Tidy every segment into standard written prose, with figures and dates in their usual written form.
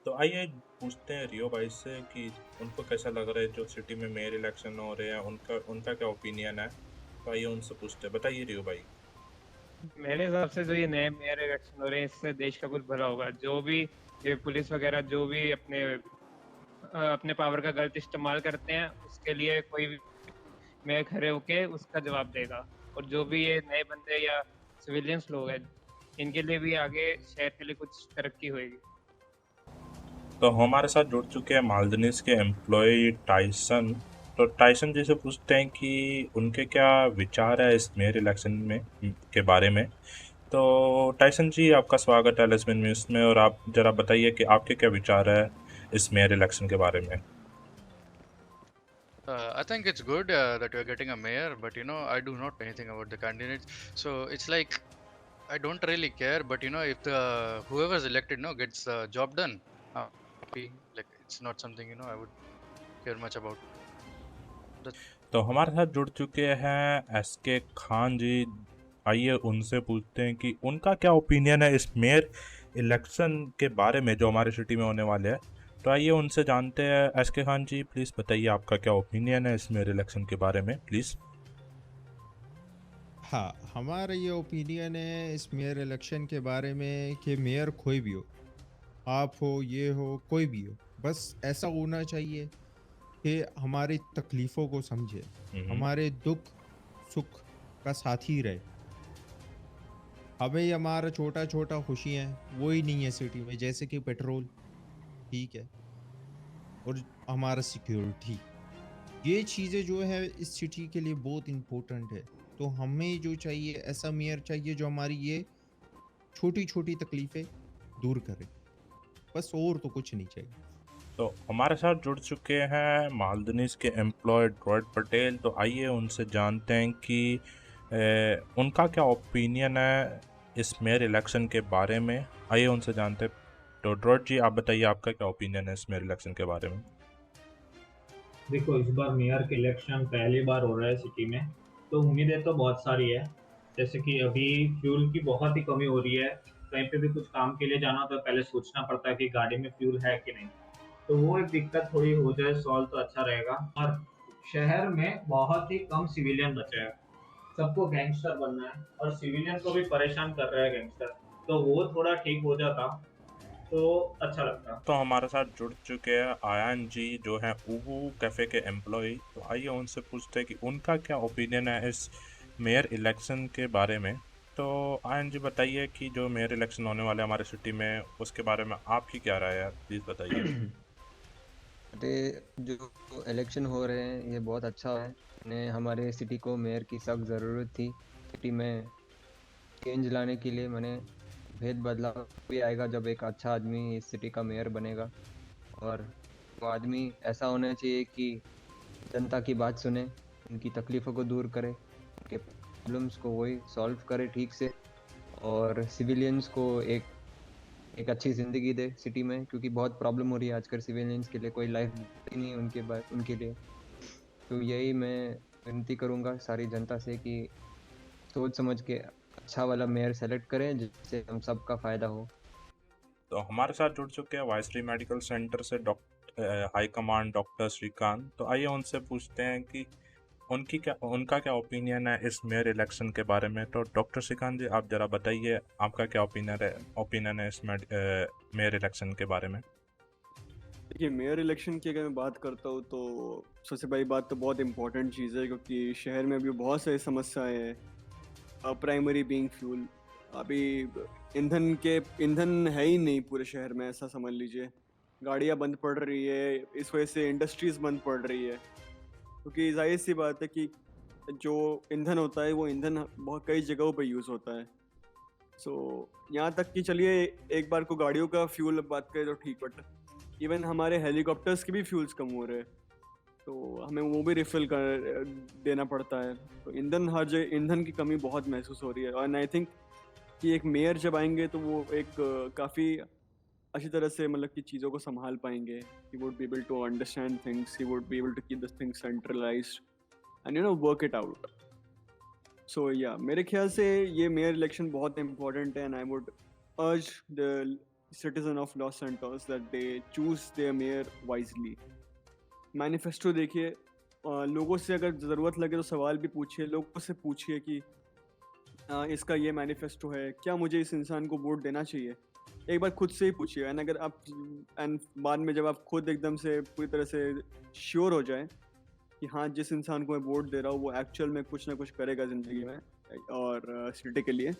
तो आइए पूछते हैं रियो भाई से कि उनको कैसा लग रहा है जो सिटी में मेयर इलेक्शन हो रहे हैं, उनका उनका क्या ओपिनियन है। तो आइए उनसे पूछते हैं। बताइए रियो भाई। मेरे हिसाब से जो ये नए मेयर इलेक्शन हो रहे हैं इससे देश का कुछ भला होगा। जो भी ये पुलिस वगैरह जो भी अपने पावर का गलत इस्तेमाल करते हैं उसके लिए कोई भी मेयर खड़े होके उसका जवाब देगा। और जो भी ये नए बंदे या सिविलियंस लोग हैं इनके लिए भी आगे शहर के लिए कुछ तरक्की होगी। तो हमारे साथ जुड़ चुके हैं मालदनीस के एम्प्लॉय टाइसन। तो टाइसन जी से पूछते हैं कि उनके क्या विचार है इस मेयर इलेक्शन में के बारे में। तो टाइसन जी, आपका स्वागत है लेसबियन न्यूज़ में, और आप जरा बताइए कि आपके क्या विचार है इस मेयर इलेक्शन के बारे में। I think it's good that we're getting a mayor, but I do not know anything about the candidates. So it's like I don't really care, but if the whoever's elected, gets the job done, I'm happy. Like it's not something I would care much about. That's तो हमारे साथ जुड़ चुके हैं S के खान जी। आइए उनसे पूछते हैं कि उनका क्या ओपिनियन है इस मेयर इलेक्शन के बारे में जो हमारे सिटी में होने वाले हैं। तो आइए उनसे जानते हैं। एस के खान जी, प्लीज़ बताइए आपका क्या ओपिनियन है इस मेयर इलेक्शन के बारे में, प्लीज़। हाँ, हमारा ये ओपिनियन है इस मेयर इलेक्शन के बारे में कि मेयर कोई भी हो, आप हो, ये हो, कोई भी हो, बस ऐसा होना चाहिए कि हमारी तकलीफ़ों को समझे, हम्म। हमारे दुख सुख का साथी रहे। हमें ये हमारा छोटा-छोटा खुशियाँ हैं, वो ही नहीं है सिटी में, जैसे कि पेट्रोल, ठीक है, और हमारा सिक्योरिटी। ये चीज़ें जो है इस सिटी के लिए बहुत इम्पोर्टेंट है। तो हमें जो चाहिए ऐसा मेयर चाहिए जो हमारी ये छोटी-छोटी तकलीफ़ें दूर करे। बस और तो कुछ नहीं चाहिए। तो हमारे साथ जुड़ चुके हैं मालदनीस के एम्प्लॉय ड्रॉयड पटेल। तो आइए उनसे जानते हैं कि उनका क्या ओपिनियन है इस मेयर इलेक्शन के बारे में। आइए उनसे जानते हैं। तो ड्रॉयड जी, आप बताइए आपका क्या ओपिनियन है इस मेयर इलेक्शन के बारे में। देखो, इस बार मेयर के इलेक्शन पहली बार हो रहा है सिटी में, तो उम्मीदें तो बहुत सारी है। जैसे कि अभी फ्यूल की बहुत ही कमी हो रही है। कहीं पे भी कुछ काम के लिए जाना हो तो पहले सोचना पड़ता है कि गाड़ी में फ्यूल है कि नहीं। तो वो एक दिक्कत थोड़ी हो जाए सॉल्व तो अच्छा रहेगा। और शहर में बहुत ही कम सिविलियन बचे हैं। सबको गैंगस्टर बनना है और सिविलियन को भी परेशान कर रहा है गैंगस्टर। तो वो थोड़ा ठीक हो जाता तो अच्छा लगता। तो हमारे साथ जुड़ चुके हैं आयान जी, जो हैं ऊहू कैफ़े के एम्प्लॉय। तो आइए उनसे पूछते हैं कि उनका क्या ओपिनियन है इस मेयर इलेक्शन के बारे में। तो आयन जी बताइए कि जो मेयर इलेक्शन होने वाले हैं हमारे सिटी में, उसके बारे में आपकी क्या राय है, प्लीज़ बताइए। अरे, जो इलेक्शन हो रहे हैं ये बहुत अच्छा है। ने हमारे सिटी को मेयर की सख्त ज़रूरत थी। सिटी में चेंज लाने के लिए मैंने भेद बदलाव भी आएगा जब एक अच्छा आदमी इस सिटी का मेयर बनेगा। और वो आदमी ऐसा होना चाहिए कि जनता की बात सुने, उनकी तकलीफ़ों को दूर करे, उनके प्रॉब्लम्स को वही सॉल्व करे ठीक से, और सिविलियंस को एक एक अच्छी ज़िंदगी दे सिटी में, क्योंकि बहुत प्रॉब्लम हो रही है आजकल सिविलियंस के लिए, कोई लाइफ ही नहीं है उनके लिए। तो यही मैं विनती करूंगा सारी जनता से कि सोच समझ के अच्छा वाला मेयर सेलेक्ट करें जिससे हम सबका फ़ायदा हो। तो हमारे साथ जुड़ चुके हैं वाइसरी मेडिकल सेंटर से doctor high command doctor Shrikant. तो आइए उनसे पूछते हैं कि उनका क्या ओपिनियन है इस मेयर इलेक्शन के बारे में। तो डॉक्टर श्रीकांत जी, आप ज़रा बताइए आपका क्या ओपिनियन है इस मेयर इलेक्शन के बारे में। देखिए, मेयर इलेक्शन की अगर मैं बात करता हूँ तो सबसे बड़ी बात तो बहुत इंपॉर्टेंट चीज़ है, क्योंकि शहर में अभी बहुत सारी समस्याएं हैं। Primary being fuel. अभी ईंधन है ही नहीं पूरे शहर में, ऐसा समझ लीजिए। गाड़ियाँ बंद पड़ रही है, इस वजह से इंडस्ट्रीज बंद पड़ रही है, क्योंकि जाहिर सी बात है कि जो ईंधन होता है वो ईंधन बहुत कई जगहों पे यूज़ होता है। सो यहाँ तक कि चलिए एक बार को गाड़ियों का फ्यूल बात करें तो ठीक, बट इवन हमारे हेलीकॉप्टर्स के भी फ्यूल्स कम हो रहे हैं, तो हमें वो भी रिफिल कर देना पड़ता है। तो ईंधन हर जगह ईंधन की कमी बहुत महसूस हो रही है। और आई थिंक कि एक मेयर जब आएंगे तो वो एक काफ़ी अच्छी तरह से मतलब कि चीज़ों को संभाल पाएंगे। He would be able to understand things, he would be able to keep the things centralised and work it out. So या मेरे ख्याल से ये मेयर इलेक्शन बहुत इंपॉर्टेंट है, and I would urge the citizen of Los Santos that they choose their mayor wisely. Manifesto देखिए, लोगों से अगर ज़रूरत लगे तो सवाल भी पूछिए, लोगों से पूछिए कि इसका ये मैनिफेस्टो है, क्या मुझे इस इंसान को वोट देना चाहिए? एक बार खुद से ही पूछिए, एंड अगर आप एंड बाद में जब आप खुद एकदम से पूरी तरह से श्योर हो जाए कि हाँ, जिस इंसान को मैं वोट दे रहा हूँ वो एक्चुअल में कुछ ना कुछ करेगा ज़िंदगी में और सिटी के लिए,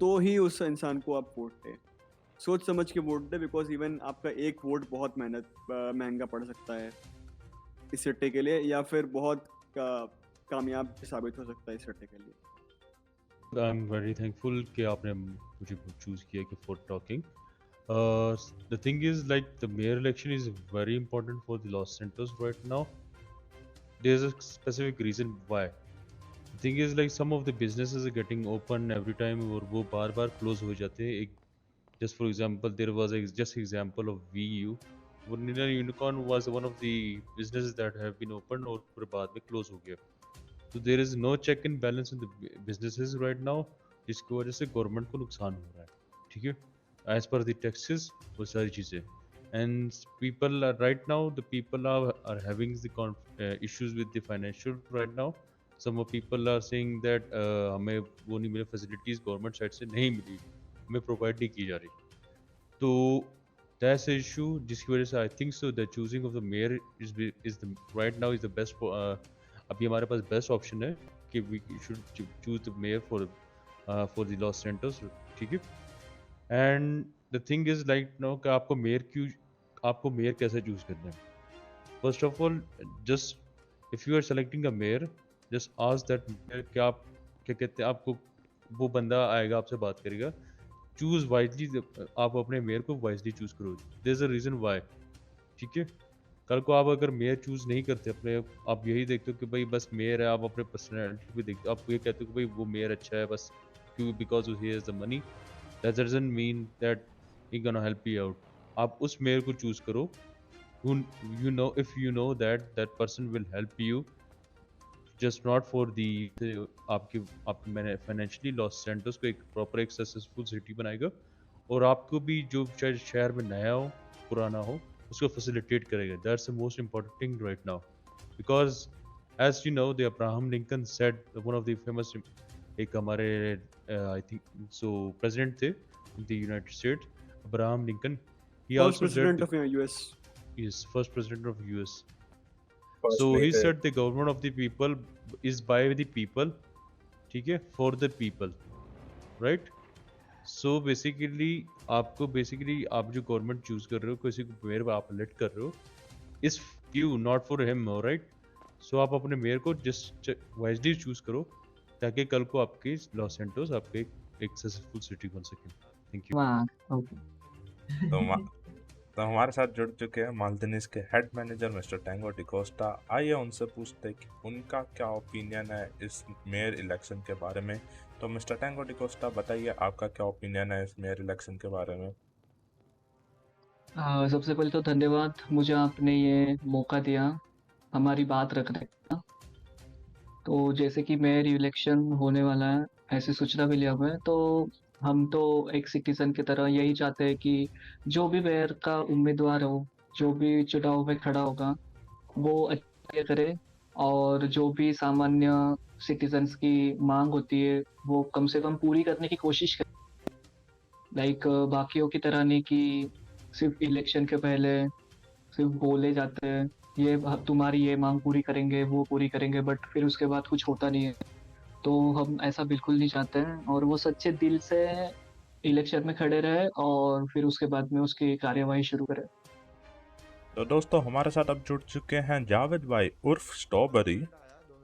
तो ही उस इंसान को आप वोट दें। सोच समझ के वोट दें, बिकॉज इवन आपका एक वोट बहुत महंगा पड़ सकता है इस सिटी के लिए, या फिर बहुत कामयाब साबित हो सकता है इस सिटी के लिए। I'm very thankful कि आपने मुझे choose किया कि for talking. The thing is, like, the mayor election is very important for the Los Santos right now. There's a specific reason why. The thing is, like, some of the businesses are getting open every time और वो बार-बार close हो जाते हैं. Just for example, there was a just example of VU. Vanilla Unicorn was one of the businesses that have been opened और फिर बाद में close हो गया. So there is no check and balance in the businesses right now, जिसकी वजह से government को नुकसान हो रहा है, ठीक है, एज पर द टैक्सेस, वो सारी चीज़ें. And people right now, the people are having the issues with the financial right now. Some people are saying that हमें वो नहीं मिले, फैसिलिटीज़ गवर्नमेंट साइड से नहीं मिली, हमें प्रोवाइड नहीं की जा रही. तो दैट्स इशू जिसकी वजह से I think so the choosing of the mayor is the right now is the best. अभी हमारे पास बेस्ट ऑप्शन है कि we should choose the mayor for the loss centres, ठीक है. And the thing is like know कि आपको mayor कैसे चूज करना है. First of all, just if you are selecting a mayor, just ask that mayor क्या आप क्या कहते हैं, आपको वो बंदा आएगा आपसे बात करेगा. चूज वाइजली, आप अपने मेयर को वाइजली चूज करो. There is a reason why, ठीक है. कल को आप अगर मेयर चूज नहीं करते अपने, आप यही देखते हो कि भाई बस मेयर है, आप अपने पर्सनैलिटी भी देखते हो, आप ये कहते हो कि भाई वो मेयर अच्छा है बस क्यों, because he has the money, that doesn't mean that he gonna help you out. आप उस मेयर को चूज करो you know, if you know that that person will help you, just not for the आपके मैंने financially loss centres को एक proper एक successful city बनाएगा, और आपको भी जो शहर में नया हो पुराना हो उसको फैसिलिटेट करेगा. That's the most important thing right now, because as you know the Abraham Lincoln said, one of the famous, एक हमारे आई थिंक सो प्रेसिडेंट थे in the United States, Abraham Lincoln, he also president of US, is first president of US. So he said the government of the people is by the people, ठीक है, for the people, right? So basically आपको आप जो government choose कर रहे हो, किसी को मेयर आप इलेक्ट कर रहे हो, is you not for him, right? So आप अपने मेयर को जस्ट वाइजली चूज करो ताकि कल को आपके लॉस सेंटोस आपके एक सक्सेसफुल सिटी बन सके. Thank you. तो हमारे साथ जुड़ चुके हैं माल्दिनीज के head manager mister tango D'Costa. आइए उनसे पूछते हैं कि उनका क्या ओपिनियन है इस मेयर इलेक्शन के बारे में. तो मिस्टर टैंगो डिकोस्टा, बताइए आपका क्या ओपिनियन है इस मेयर इलेक्शन के बारे में. सबसे पहले तो धन्यवाद, मुझे आपने ये मौका दिया हमारी बात रखने का. तो जैसे कि मेयर इलेक्शन होने वाला है, ऐसी सूचना मिली हमें, तो हम तो एक सिटीजन की तरह यही चाहते हैं कि जो भी मेयर का उम्मीदवार हो, जो भी चुनाव में खड़ा होगा, वो अच्छा करे, और जो भी सामान्य सिटीजन्स की मांग होती है वो कम से कम पूरी करने की कोशिश करे. लाइक बाकियों की तरह नहीं कि सिर्फ इलेक्शन के पहले सिर्फ बोले जाते हैं ये तुम्हारी ये मांग पूरी करेंगे, वो पूरी करेंगे, बट फिर उसके बाद कुछ होता नहीं है. तो हम ऐसा बिल्कुल नहीं चाहते हैं, और वो सच्चे दिल से इलेक्शन में खड़े रहे और फिर उसके बाद में उसकी कार्यवाही शुरू करें. तो दोस्तों, हमारे साथ अब जुड़ चुके हैं जावेद भाई उर्फ स्ट्रॉबेरी.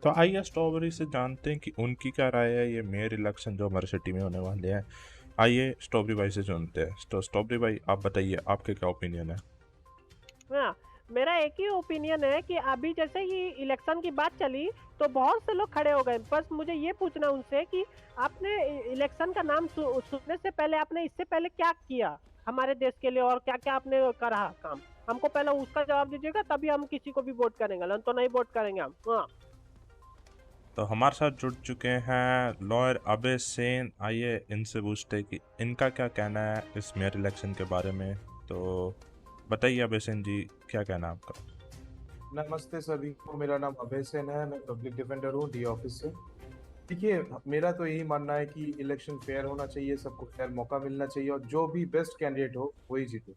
तो आइए स्ट्रॉबेरी से जानते हैं कि उनकी क्या राय है ये मेयर इलेक्शन जो हमारे सिटी में होने वाले हैं. आइए स्ट्रॉबेरी भाई से जानते हैं. तो स्ट्रॉबेरी भाई, आप बताइए आपके क्या ओपिनियन है. हाँ, मेरा एक ही ओपिनियन है कि अभी जैसे ही इलेक्शन की बात चली तो बहुत से लोग खड़े हो गए. बस मुझे ये पूछना उनसे कि आपने इलेक्शन का नाम सुनने से पहले आपने इससे पहले क्या किया हमारे देश के लिए, और क्या क्या आपने करा काम, हमको पहले उसका जवाब दीजिएगा, तभी हम किसी को भी वोट करेंगे, तो नहीं वोट करेंगे हम. हाँ, तो हमारे साथ जुड़ चुके हैं लॉयर अभय सेन। आइए इनसे पूछते हैं कि इनका क्या कहना है इस मेयर इलेक्शन के बारे में। तो बताइए अभय सेन जी, क्या कहना है आपका? नमस्ते सभी को, मेरा नाम अभय सेन है, मैं पब्लिक डिफेंडर हूँ डी ऑफिस से। देखिए, मेरा तो यही मानना है कि इलेक्शन फेयर होना चाहिए, सबको फेयर मौका मिलना चाहिए और जो भी बेस्ट कैंडिडेट हो वही जीते।